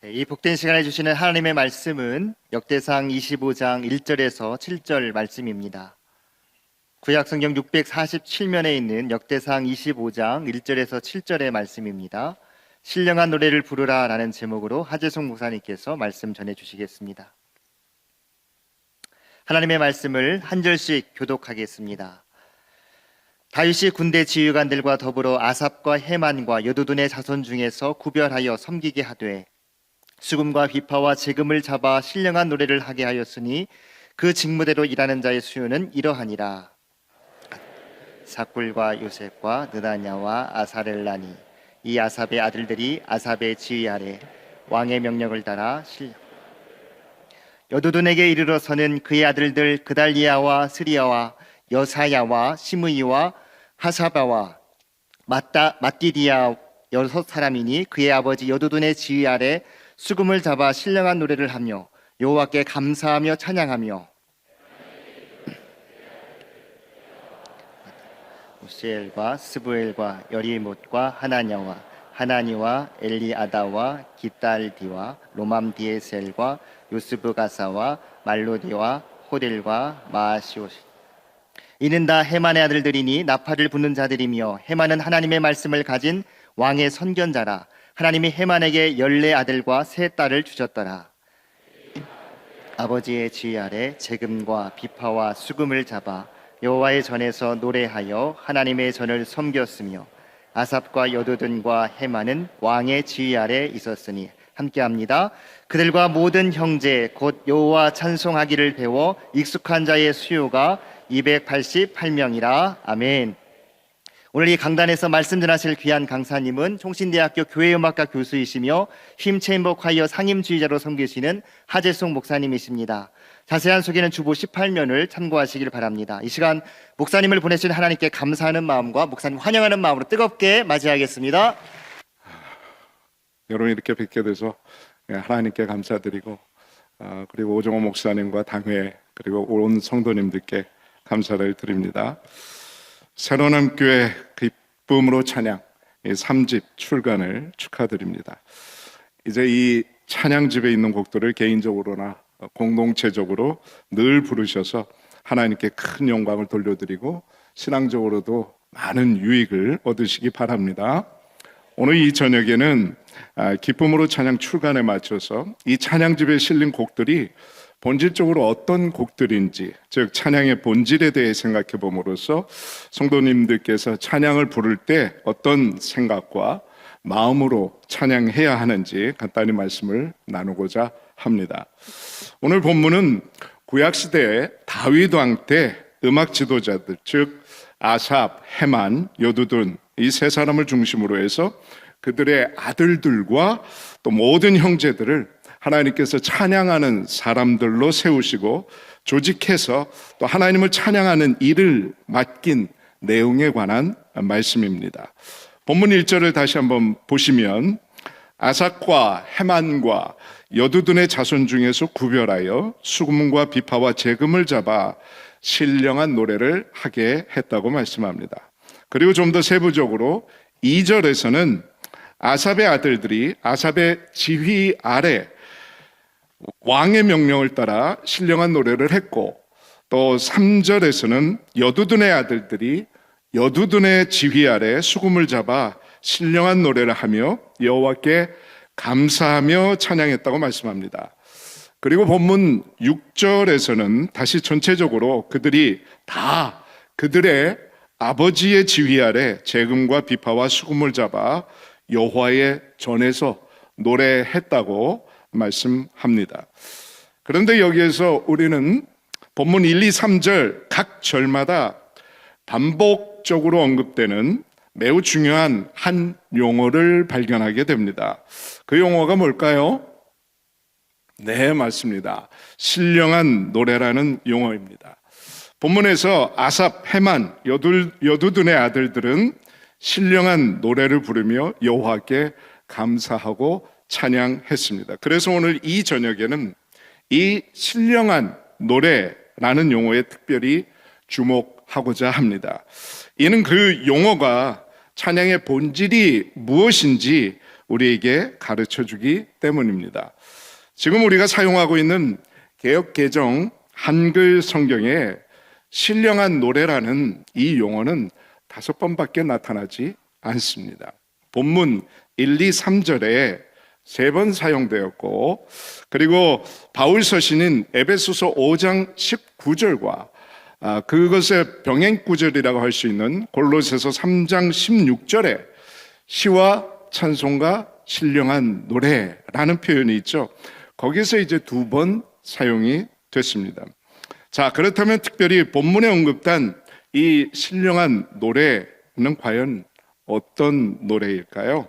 이 복된 시간에 주시는 하나님의 말씀은 역대상 25장 1절에서 7절 말씀입니다. 구약성경 647면에 있는 역대상 25장 1절에서 7절의 말씀입니다. 신령한 노래를 부르라 라는 제목으로 하재송 목사님께서 말씀 전해주시겠습니다. 하나님의 말씀을 한 절씩 교독하겠습니다. 다윗이 군대 지휘관들과 더불어 아삽과 헤만과 여두둔의 자손 중에서 구별하여 섬기게 하되 수금과 비파와 재금을 잡아 신령한 노래를 하게 하였으니 그 직무대로 일하는 자의 수요는 이러하니라. 사꿀과 요셉과 느다냐와 아사렐라니 이 아삽의 아들들이 아삽의 지휘 아래 왕의 명령을 따라 여두둔에게 이르러서는 그의 아들들 그달리아와 스리야와 여사야와 시므이와 하사바와 mat디디아 6사람이니 그의 아버지 여두둔의 지휘 아래 수금을 잡아 신령한 노래를 하며 여호와께 감사하며 찬양하며 우시엘과 스부엘과 여리못과 하나니와 엘리아다와 기딸디와 로맘디에셀과 요스브가사와 말로디와 호델과 마시오시 이는 다 헤만의 아들들이니 나팔을 부는 자들이며 헤만은 하나님의 말씀을 가진 왕의 선견자라. 하나님이 헤만에게 14아들과 3딸을 주셨더라. 아버지의 지휘 아래 재금과 비파와 수금을 잡아 여호와의 전에서 노래하여 하나님의 전을 섬겼으며 아삽과 여두둔과 헤만은 왕의 지휘 아래 있었으니 함께합니다. 그들과 모든 형제 곧 여호와 찬송하기를 배워 익숙한 자의 수요가 288명이라. 아멘. 오늘 이 강단에서 말씀 전하실 귀한 강사님은 총신대학교 교회음악과 교수이시며 힘체인버 콰이어 상임주의자로 섬기시는 하재송 목사님이십니다. 자세한 소개는 주보 18면을 참고하시길 바랍니다. 이 시간 목사님을 보내신 하나님께 감사하는 마음과 목사님 환영하는 마음으로 뜨겁게 맞이하겠습니다. 여러분 이렇게 뵙게 돼서 하나님께 감사드리고 그리고 오정호 목사님과 당회 그리고 온 성도님들께 감사를 드립니다. 새로운 교회 기쁨으로 찬양 3집 출간을 축하드립니다. 이제 이 찬양집에 있는 곡들을 개인적으로나 공동체적으로 늘 부르셔서 하나님께 큰 영광을 돌려드리고 신앙적으로도 많은 유익을 얻으시기 바랍니다. 오늘 이 저녁에는 기쁨으로 찬양 출간에 맞춰서 이 찬양집에 실린 곡들이 본질적으로 어떤 곡들인지, 즉 찬양의 본질에 대해 생각해 봄으로써 성도님들께서 찬양을 부를 때 어떤 생각과 마음으로 찬양해야 하는지 간단히 말씀을 나누고자 합니다. 오늘 본문은 구약시대의 다윗 왕 때 음악 지도자들, 즉 아삽, 헤만, 여두둔 이 3사람을 중심으로 해서 그들의 아들들과 또 모든 형제들을 하나님께서 찬양하는 사람들로 세우시고 조직해서 또 하나님을 찬양하는 일을 맡긴 내용에 관한 말씀입니다. 본문 1절을 다시 한번 보시면 아삭과 헤만과 여두둔의 자손 중에서 구별하여 수금과 비파와 재금을 잡아 신령한 노래를 하게 했다고 말씀합니다. 그리고 좀 더 세부적으로 2절에서는 아삽의 아들들이 아삽의 지휘 아래 왕의 명령을 따라 신령한 노래를 했고 또 3절에서는 여두둔의 아들들이 여두둔의 지휘 아래 수금을 잡아 신령한 노래를 하며 여호와께 감사하며 찬양했다고 말씀합니다. 그리고 본문 6절에서는 다시 전체적으로 그들이 다 그들의 아버지의 지휘 아래 재금과 비파와 수금을 잡아 여호와의 전에서 노래했다고 말씀합니다. 그런데 여기에서 우리는 본문 1, 2, 3절 각 절마다 반복적으로 언급되는 매우 중요한 한 용어를 발견하게 됩니다. 그 용어가 뭘까요? 네, 맞습니다. 신령한 노래라는 용어입니다. 본문에서 아삽, 헤만, 여두둔의 아들들은 신령한 노래를 부르며 여호와께 감사하고 찬양했습니다. 그래서 오늘 이 저녁에는 이 신령한 노래라는 용어에 특별히 주목하고자 합니다. 이는 그 용어가 찬양의 본질이 무엇인지 우리에게 가르쳐 주기 때문입니다. 지금 우리가 사용하고 있는 개역개정 한글 성경에 신령한 노래라는 이 용어는 5번밖에 나타나지 않습니다. 본문 1, 2, 3절에 3번 사용되었고, 그리고 바울 서신인 에베소서 5장 19절과 그것의 병행 구절이라고 할 수 있는 골로새서 3장 16절에 시와 찬송가 신령한 노래라는 표현이 있죠. 거기서 이제 2번 사용이 됐습니다. 자, 그렇다면 특별히 본문에 언급된 이 신령한 노래는 과연 어떤 노래일까요?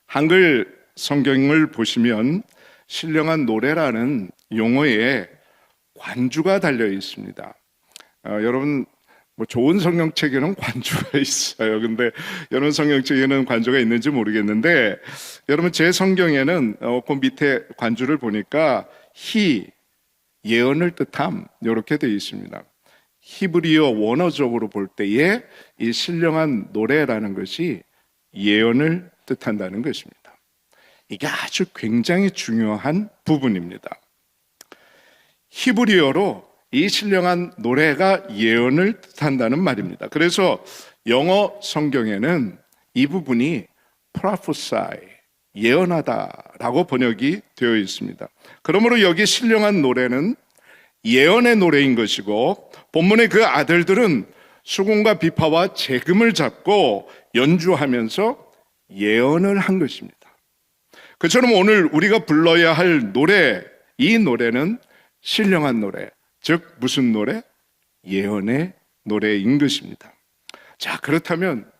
한글 성경을 보시면 신령한 노래라는 용어에 관주가 달려 있습니다. 여러분, 좋은 성경책에는 관주가 있어요. 근데 여러분 성경책에는 관주가 있는지 모르겠는데, 여러분 제 성경에는 그 밑에 관주를 보니까 희, 예언을 뜻함, 이렇게 되어 있습니다. 히브리어 원어적으로 볼 때에 이 신령한 노래라는 것이 예언을 뜻한다는 것입니다. 이게 아주 굉장히 중요한 부분입니다. 히브리어로 이 신령한 노래가 예언을 뜻한다는 말입니다. 그래서 영어 성경에는 이 부분이 prophesy, 예언하다라고 번역이 되어 있습니다. 그러므로 여기 신령한 노래는 예언의 노래인 것이고, 본문의 그 아들들은 수금과 비파와 재금을 잡고 연주하면서 예언을 한 것입니다. 그처럼 오늘 우리가 불러야 할 노래, 이 노래는 신령한 노래, 즉 무슨 노래? 예언의 노래인 것입니다. 자, 그렇다면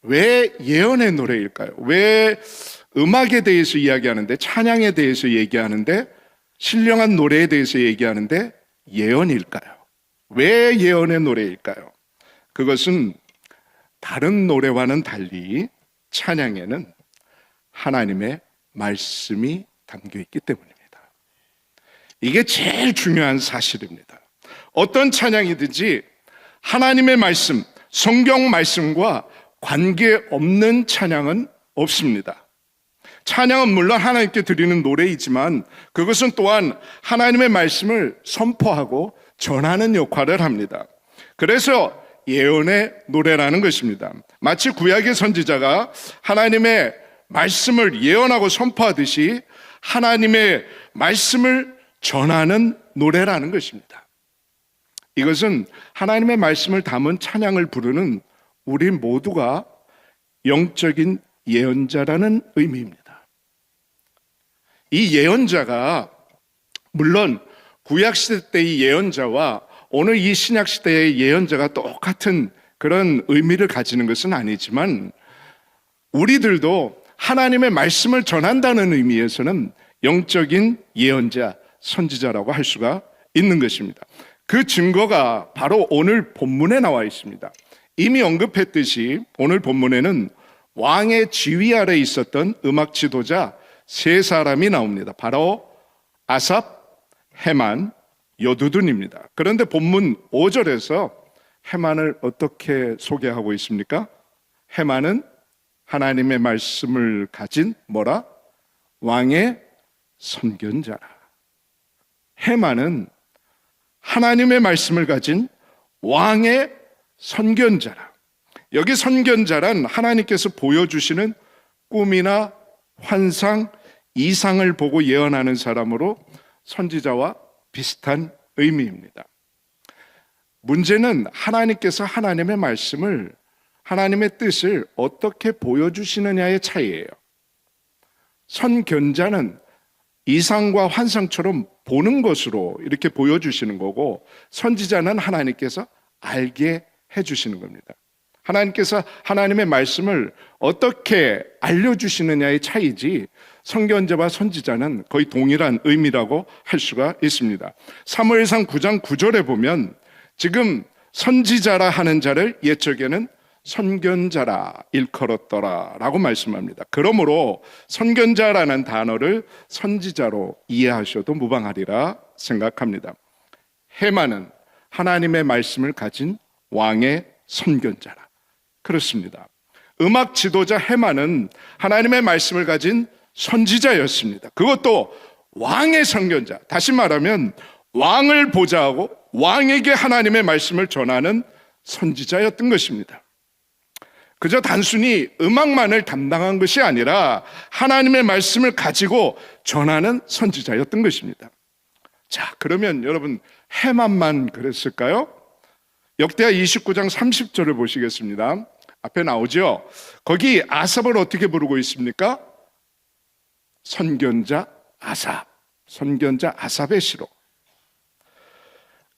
왜 예언의 노래일까요? 왜 음악에 대해서 이야기하는데, 찬양에 대해서 얘기하는데, 신령한 노래에 대해서 얘기하는데 예언일까요? 왜 예언의 노래일까요? 그것은 다른 노래와는 달리 찬양에는 하나님의 말씀이 담겨 있기 때문입니다. 이게 제일 중요한 사실입니다. 어떤 찬양이든지 하나님의 말씀, 성경 말씀과 관계없는 찬양은 없습니다. 찬양은 물론 하나님께 드리는 노래이지만 그것은 또한 하나님의 말씀을 선포하고 전하는 역할을 합니다. 그래서 예언의 노래라는 것입니다. 마치 구약의 선지자가 하나님의 말씀을 예언하고 선포하듯이 하나님의 말씀을 전하는 노래라는 것입니다. 이것은 하나님의 말씀을 담은 찬양을 부르는 우리 모두가 영적인 예언자라는 의미입니다. 이 예언자가 물론 구약시대 때의 예언자와 오늘 이 신약시대의 예언자가 똑같은 그런 의미를 가지는 것은 아니지만, 우리들도 하나님의 말씀을 전한다는 의미에서는 영적인 예언자, 선지자라고 할 수가 있는 것입니다. 그 증거가 바로 오늘 본문에 나와 있습니다. 이미 언급했듯이 오늘 본문에는 왕의 지휘 아래 있었던 음악 지도자 3사람이 나옵니다. 바로 아삽, 헤만, 여두둔입니다. 그런데 본문 5절에서 헤만을 어떻게 소개하고 있습니까? 헤만은 하나님의 말씀을 가진 뭐라? 왕의 선견자라. 헤만은 하나님의 말씀을 가진 왕의 선견자라. 여기 선견자란 하나님께서 보여주시는 꿈이나 환상, 이상을 보고 예언하는 사람으로 선지자와 비슷한 의미입니다. 문제는 하나님께서 하나님의 말씀을, 하나님의 뜻을 어떻게 보여주시느냐의 차이예요. 선견자는 이상과 환상처럼 보는 것으로 이렇게 보여주시는 거고, 선지자는 하나님께서 알게 해주시는 겁니다. 하나님께서 하나님의 말씀을 어떻게 알려주시느냐의 차이지, 선견자와 선지자는 거의 동일한 의미라고 할 수가 있습니다. 사무엘상 9장 9절에 보면 지금 선지자라 하는 자를 옛적에는 선견자라 일컬었더라 라고 말씀합니다. 그러므로 선견자라는 단어를 선지자로 이해하셔도 무방하리라 생각합니다. 헤만은 하나님의 말씀을 가진 왕의 선견자라. 그렇습니다. 음악 지도자 헤만은 하나님의 말씀을 가진 선지자였습니다. 그것도 왕의 선견자, 다시 말하면 왕을 보좌하고 왕에게 하나님의 말씀을 전하는 선지자였던 것입니다. 그저 단순히 음악만을 담당한 것이 아니라 하나님의 말씀을 가지고 전하는 선지자였던 것입니다. 자, 그러면 여러분 헤만만 그랬을까요? 역대하 29장 30절을 보시겠습니다. 앞에 나오죠. 거기 아삽을 어떻게 부르고 있습니까? 선견자 아삽, 선견자 아삽의 시로.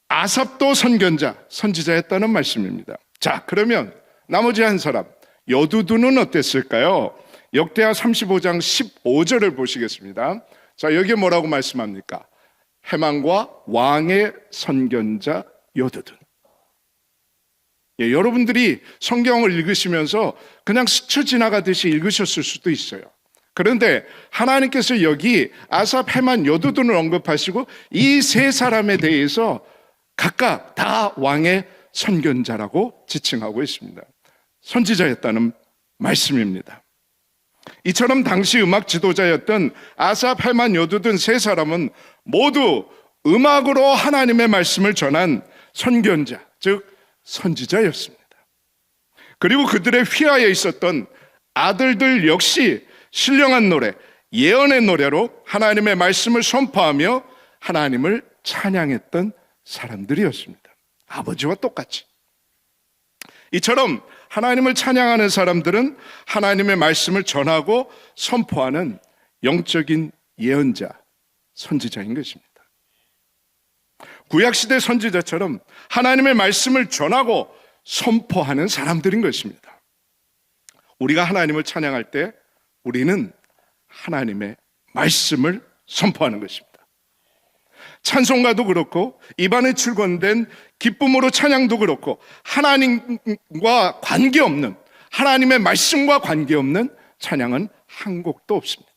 아삽도 선견자, 선지자였다는 말씀입니다. 자, 그러면 나머지 한 사람 여두둔은 어땠을까요? 역대하 35장 15절을 보시겠습니다. 자, 여기에 뭐라고 말씀합니까? 헤만과 왕의 선견자 여두둔. 예, 여러분들이 성경을 읽으시면서 그냥 스쳐 지나가듯이 읽으셨을 수도 있어요. 그런데 하나님께서 여기 아삽, 헤만, 여두둔을 언급하시고 이 세 사람에 대해서 각각 다 왕의 선견자라고 지칭하고 있습니다. 선지자였다는 말씀입니다. 이처럼 당시 음악 지도자였던 아삽, 헤만, 여두둔 세 사람은 모두 음악으로 하나님의 말씀을 전한 선견자, 즉 선지자였습니다. 그리고 그들의 휘하에 있었던 아들들 역시 신령한 노래, 예언의 노래로 하나님의 말씀을 선포하며 하나님을 찬양했던 사람들이었습니다. 아버지와 똑같이. 이처럼 하나님을 찬양하는 사람들은 하나님의 말씀을 전하고 선포하는 영적인 예언자, 선지자인 것입니다. 구약시대 선지자처럼 하나님의 말씀을 전하고 선포하는 사람들인 것입니다. 우리가 하나님을 찬양할 때 우리는 하나님의 말씀을 선포하는 것입니다. 찬송가도 그렇고 입안에 출건된 기쁨으로 찬양도 그렇고 하나님과 관계없는, 하나님의 말씀과 관계없는 찬양은 한 곡도 없습니다.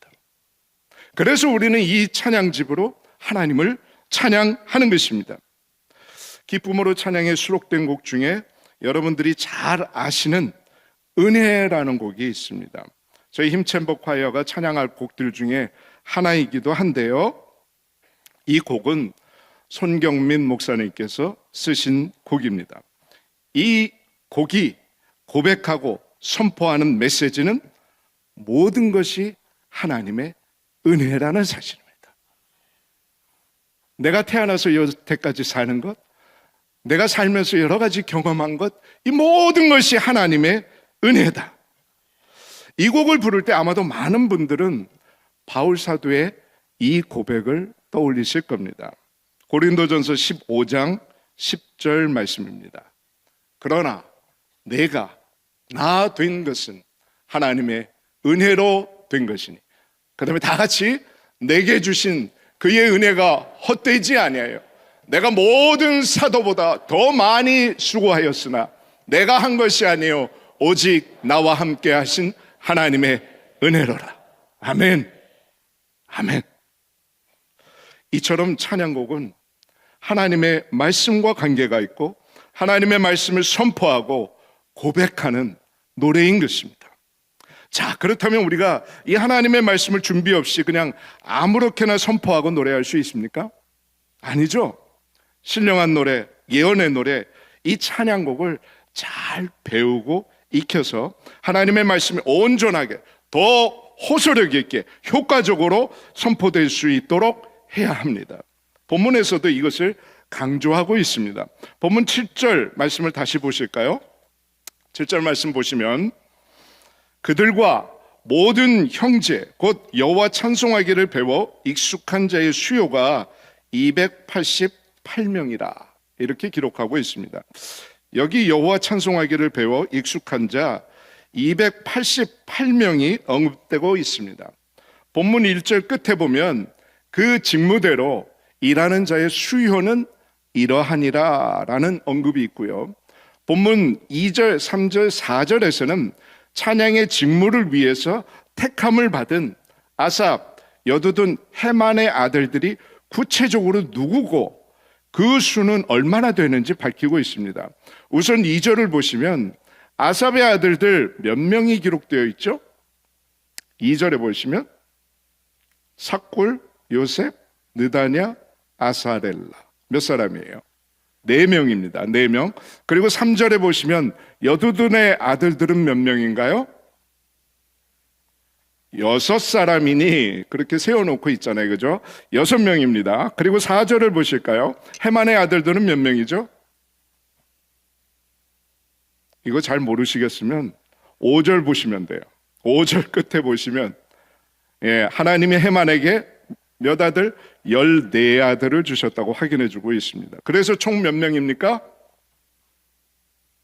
그래서 우리는 이 찬양집으로 하나님을 찬양하는 것입니다. 기쁨으로 찬양에 수록된 곡 중에 여러분들이 잘 아시는 은혜라는 곡이 있습니다. 저희 힘챔버 콰이어가 찬양할 곡들 중에 하나이기도 한데요. 이 곡은 손경민 목사님께서 쓰신 곡입니다. 이 곡이 고백하고 선포하는 메시지는 모든 것이 하나님의 은혜라는 사실입니다. 내가 태어나서 여태까지 사는 것, 내가 살면서 여러 가지 경험한 것, 이 모든 것이 하나님의 은혜다. 이 곡을 부를 때 아마도 많은 분들은 바울 사도의 이 고백을 떠올리실 겁니다. 고린도전서 15장 10절 말씀입니다. 그러나 내가 나 된 것은 하나님의 은혜로 된 것이니. 그 다음에 다 같이 내게 주신 그의 은혜가 헛되지 아니하여 내가 모든 사도보다 더 많이 수고하였으나 내가 한 것이 아니요 오직 나와 함께 하신 하나님의 은혜로라. 아멘. 아멘. 이처럼 찬양곡은 하나님의 말씀과 관계가 있고 하나님의 말씀을 선포하고 고백하는 노래인 것입니다. 자, 그렇다면 우리가 이 하나님의 말씀을 준비 없이 그냥 아무렇게나 선포하고 노래할 수 있습니까? 아니죠. 신령한 노래, 예언의 노래, 이 찬양곡을 잘 배우고 익혀서 하나님의 말씀이 온전하게 더 호소력 있게 효과적으로 선포될 수 있도록 해야 합니다. 본문에서도 이것을 강조하고 있습니다. 본문 7절 말씀을 다시 보실까요? 7절 말씀 보시면 그들과 모든 형제 곧 여호와 찬송하기를 배워 익숙한 자의 수요가 288명이라 이렇게 기록하고 있습니다. 여기 여호와 찬송하기를 배워 익숙한 자 288명이 언급되고 있습니다. 본문 1절 끝에 보면 그 직무대로 일하는 자의 수요는 이러하니라 라는 언급이 있고요. 본문 2절, 3절, 4절에서는 찬양의 직무를 위해서 택함을 받은 아삽, 여두둔, 헤만의 아들들이 구체적으로 누구고 그 수는 얼마나 되는지 밝히고 있습니다. 우선 2절을 보시면 아삽의 아들들 몇 명이 기록되어 있죠? 2절에 보시면 삭굴, 요셉, 느다냐, 아사렐라. 몇 사람이에요? 4명입니다. 4명. 그리고 3절에 보시면 여두둔의 아들들은 몇 명인가요? 6사람이니 그렇게 세워놓고 있잖아요. 그죠? 6명입니다. 그리고 4절을 보실까요? 헤만의 아들들은 몇 명이죠? 이거 잘 모르시겠으면 5절 보시면 돼요. 5절 끝에 보시면 하나님이 헤만에게 몇 아들? 14아들을 주셨다고 확인해 주고 있습니다. 그래서 총 몇 명입니까?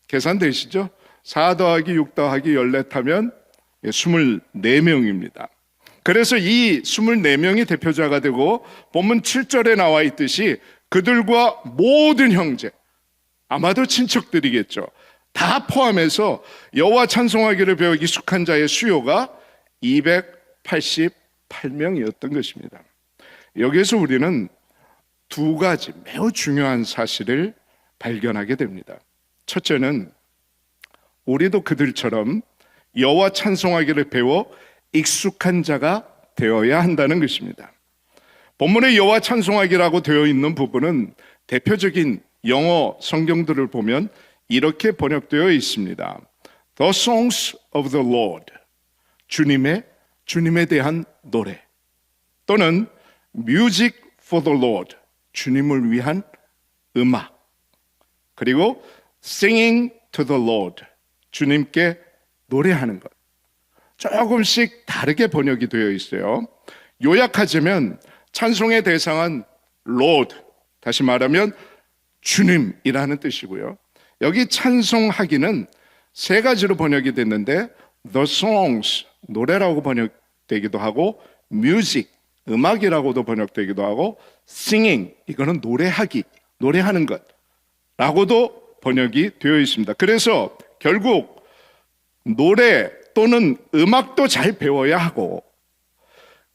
계산되시죠? 4 더하기 6 더하기 14하면 24명입니다. 그래서 이 24명이 대표자가 되고 본문 7절에 나와 있듯이 그들과 모든 형제, 아마도 친척들이겠죠. 다 포함해서 여호와 찬송하기를 배워 익숙한 자의 수요가 288명이었던 것입니다. 여기에서 우리는 2가지 매우 중요한 사실을 발견하게 됩니다. 첫째는 우리도 그들처럼 여호와 찬송하기를 배워 익숙한 자가 되어야 한다는 것입니다. 본문에 여호와 찬송하기라고 되어 있는 부분은 대표적인 영어 성경들을 보면 이렇게 번역되어 있습니다. The songs of the Lord. 주님에 대한 노래. 또는 music for the Lord. 주님을 위한 음악. 그리고 singing to the Lord. 주님께 노래하는 것. 조금씩 다르게 번역이 되어 있어요. 요약하자면 찬송의 대상은 Lord, 다시 말하면 주님이라는 뜻이고요. 여기 찬송하기는 3가지로 번역이 됐는데 The songs, 노래라고 번역되기도 하고 music, 음악이라고도 번역되기도 하고 singing, 이거는 노래하기, 노래하는 것 라고도 번역이 되어 있습니다. 그래서 결국 노래 또는 음악도 잘 배워야 하고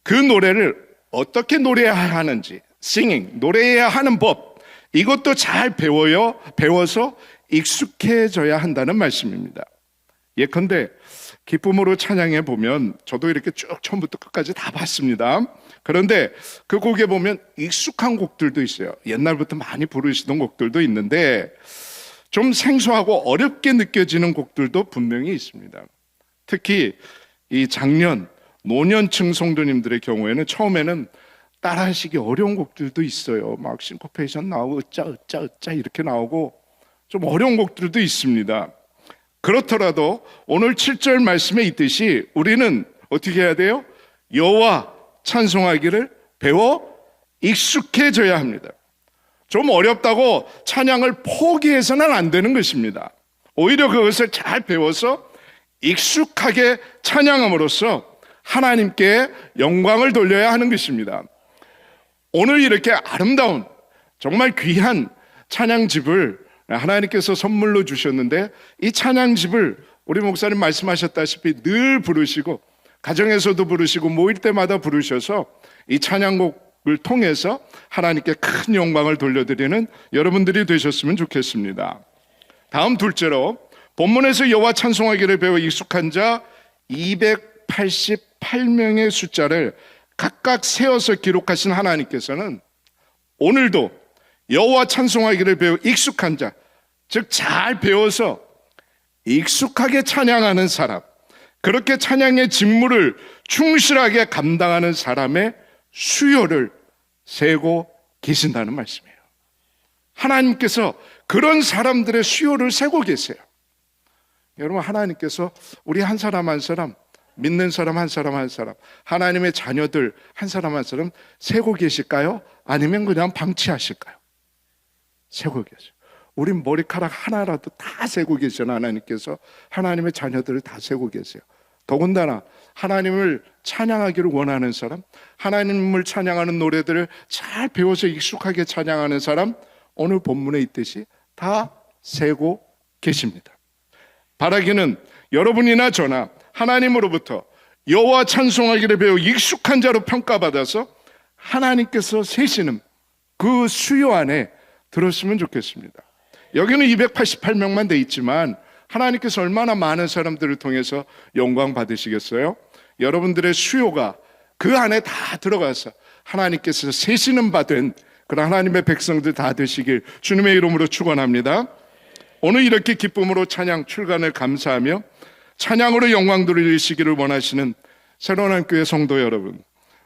그 노래를 어떻게 노래해야 하는지 singing, 노래해야 하는 법 이것도 잘 배워서 익숙해져야 한다는 말씀입니다. 예컨대 기쁨으로 찬양해 보면 저도 이렇게 쭉 처음부터 끝까지 다 봤습니다. 그런데 그 곡에 보면 익숙한 곡들도 있어요. 옛날부터 많이 부르시던 곡들도 있는데 좀 생소하고 어렵게 느껴지는 곡들도 분명히 있습니다. 특히 이 장년, 노년층 성도님들의 경우에는 처음에는 따라하시기 어려운 곡들도 있어요. 막 싱코페이션 나오고 으짜 이렇게 나오고 좀 어려운 곡들도 있습니다. 그렇더라도 오늘 7절 말씀에 있듯이 우리는 어떻게 해야 돼요? 여호와 찬송하기를 배워 익숙해져야 합니다. 좀 어렵다고 찬양을 포기해서는 안 되는 것입니다. 오히려 그것을 잘 배워서 익숙하게 찬양함으로써 하나님께 영광을 돌려야 하는 것입니다. 오늘 이렇게 아름다운 정말 귀한 찬양집을 하나님께서 선물로 주셨는데 이 찬양집을 우리 목사님 말씀하셨다시피 늘 부르시고 가정에서도 부르시고 모일 때마다 부르셔서 이 찬양곡을 통해서 하나님께 큰 영광을 돌려드리는 여러분들이 되셨으면 좋겠습니다. 다음 둘째로 본문에서 여호와 찬송하기를 배워 익숙한 자 288명의 숫자를 각각 세어서 기록하신 하나님께서는 오늘도 여호와 찬송하기를 배워 익숙한 자, 즉 잘 배워서 익숙하게 찬양하는 사람, 그렇게 찬양의 직무를 충실하게 감당하는 사람의 수요를 세고 계신다는 말씀이에요. 하나님께서 그런 사람들의 수요를 세고 계세요. 여러분, 하나님께서 우리 한 사람 한 사람, 믿는 사람 한 사람 한 사람, 하나님의 자녀들 한 사람 한 사람 세고 계실까요? 아니면 그냥 방치하실까요? 세고 계세요. 우린 머리카락 하나라도 다 세고 계시잖아요. 하나님께서 하나님의 자녀들을 다 세고 계세요. 더군다나 하나님을 찬양하기를 원하는 사람, 하나님을 찬양하는 노래들을 잘 배워서 익숙하게 찬양하는 사람, 오늘 본문에 있듯이 다 세고 계십니다. 바라기는 여러분이나 저나 하나님으로부터 여호와 찬송하기를 배워 익숙한 자로 평가받아서 하나님께서 세시는 그 수요 안에 들었으면 좋겠습니다. 여기는 288명만 돼 있지만 하나님께서 얼마나 많은 사람들을 통해서 영광 받으시겠어요? 여러분들의 수요가 그 안에 다 들어가서 하나님께서 세시는 받은 그런 하나님의 백성들 다 되시길 주님의 이름으로 축원합니다. 오늘 이렇게 기쁨으로 찬양 출간을 감사하며 찬양으로 영광 돌리시기를 원하시는 새로운 한 교회 성도 여러분,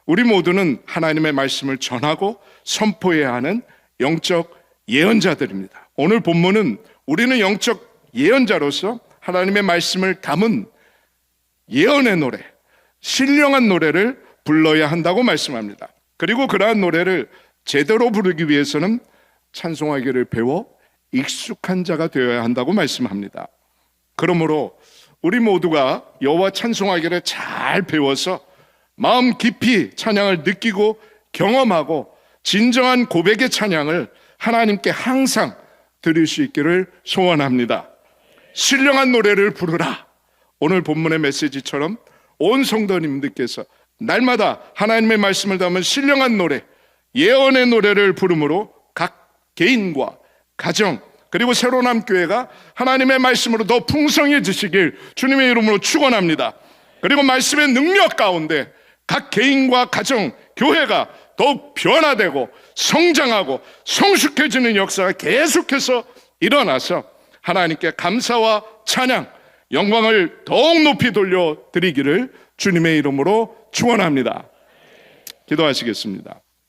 우리 모두는 하나님의 말씀을 전하고 선포해야 하는 영적 예언자들입니다. 오늘 본문은 우리는 영적 예언자로서 하나님의 말씀을 담은 예언의 노래, 신령한 노래를 불러야 한다고 말씀합니다. 그리고 그러한 노래를 제대로 부르기 위해서는 찬송하기를 배워 익숙한 자가 되어야 한다고 말씀합니다. 그러므로 우리 모두가 여호와 찬송하기를 잘 배워서 마음 깊이 찬양을 느끼고 경험하고 진정한 고백의 찬양을 하나님께 항상 드릴 수 있기를 소원합니다. 신령한 노래를 부르라. 오늘 본문의 메시지처럼 온 성도님들께서 날마다 하나님의 말씀을 담은 신령한 노래, 예언의 노래를 부름으로 각 개인과 가정 그리고 새로운 함교회가 하나님의 말씀으로 더 풍성해지시길 주님의 이름으로 축원합니다. 그리고 말씀의 능력 가운데 각 개인과 가정, 교회가 더욱 변화되고 성장하고 성숙해지는 역사가 계속해서 일어나서 하나님께 감사와 찬양, 영광을 더욱 높이 돌려드리기를 주님의 이름으로 축원합니다. 기도하시겠습니다.